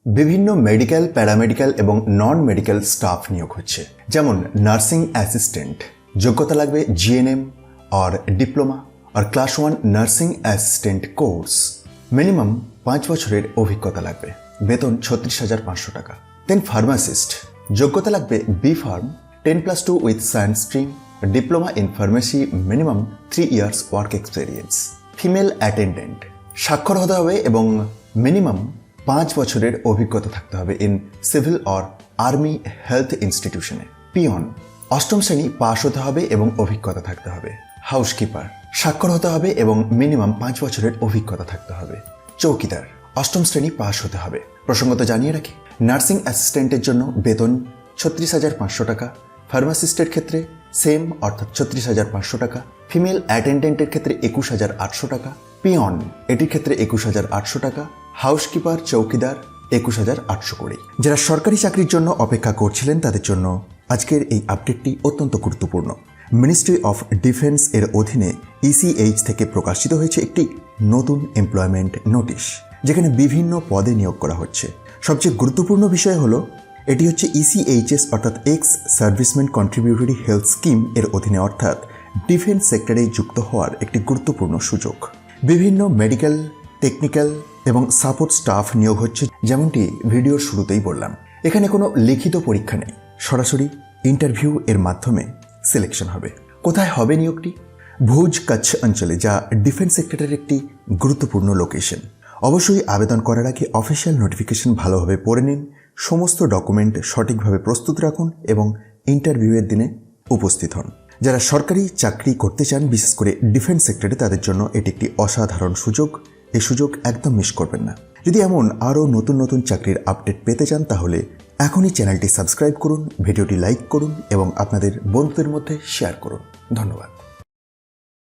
বিভিন্ন medical, paramedical এবং non medical staff নিয়োগ হচ্ছে। যেমন নার্সিং অ্যাসিস্ট্যান্ট, যোগ্যতা লাগবে জিএনএম और ডিপ্লোমা और class 1 nursing assistant course. Minimum 5 বছরের অভিজ্ঞতা লাগবে, বেতন 36,500 টাকা। দেন ফার্মাসিস্ট, যোগ্যতা লাগবে B Pharm 10+2 with science stream, diploma in pharmacy, minimum 3 years work experience. Female attendant, স্বাক্ষর হতে হবে এবং মিনিমাম 5 বছরের অভিজ্ঞতা থাকতে হবে in civil or army health ইনস্টিটিউশনে। পিয়ন, 8ম শ্রেণী পাশ হতে হবে এবং অভিজ্ঞতা থাকতে হবে। হাউসকিপার, স্বাক্ষর হতে হবে এবং মিনিমাম 5 বছরের অভিজ্ঞতা থাকতে হবে। চৌকিদার, 8ম শ্রেণী পাশ হতে হবে। প্রসঙ্গত জানিয়ে রাখি, নার্সিং অ্যাসিস্ট্যান্টের জন্য বেতন 36,500 টাকা, ফার্মাসিস্টের ক্ষেত্রে সেম অর্থাৎ 36,500 টাকা, ফিমেল অ্যাটেন্ডেন্টের ক্ষেত্রে 21,800 টাকা, পিয়ন এটির ক্ষেত্রে 21,800 টাকা, হাউসকিপার চৌকিদার 21,800 করে। যারা সরকারি চাকরির জন্য অপেক্ষা করছিলেন তাদের জন্য আজকের এই আপডেটটি অত্যন্ত গুরুত্বপূর্ণ। মিনিস্ট্রি অফ ডিফেন্স এর অধীনে ইসিএইচ থেকে প্রকাশিত হয়েছে একটি নতুন এমপ্লয়মেন্ট নোটিশ, যেখানে বিভিন্ন পদে নিয়োগ করা হচ্ছে। সবচেয়ে গুরুত্বপূর্ণ বিষয় হলো এটি হচ্ছে ইসিএইচএস অর্থাৎ ex serviceman contributory health scheme এর অধীনে, অর্থাৎ ডিফেন্স সেক্টরে যুক্ত হওয়ার একটি গুরুত্বপূর্ণ সুযোগ। বিভিন্ন মেডিকেল, টেকনিক্যাল এবং সাপোর্ট স্টাফ নিয়োগ হচ্ছে, যেমনটি ভিডিওর শুরুতেই বললাম। এখানে কোনো লিখিত পরীক্ষা নেই, সরাসরি ইন্টারভিউ এর মাধ্যমে সিলেকশন হবে। কোথায় হবে নিয়োগটি? ভুজ কচ্ছ অঞ্চলে, যা ডিফেন্স সেক্টরের একটি গুরুত্বপূর্ণ লোকেশন। অবশ্যই আবেদন করার আগে অফিসিয়াল নোটিফিকেশন ভালোভাবে পড়ে নিন, সমস্ত ডকুমেন্ট সঠিকভাবে প্রস্তুত রাখুন এবং ইন্টারভিউয়ের দিনে উপস্থিত হন। যারা সরকারি চাকরি করতে চান, বিশেষ করে ডিফেন্স সেক্টরে, তাদের জন্য এটি একটি অসাধারণ সুযোগ। এই সুযোগ একদম মিস করবেন না। যদি এমন আরও নতুন নতুন চাকরির আপডেট পেতে চান, তাহলে এখনই চ্যানেলটি সাবস্ক্রাইব করুন, ভিডিওটি লাইক করুন এবং আপনাদের বন্ধুদের মধ্যে শেয়ার করুন। ধন্যবাদ।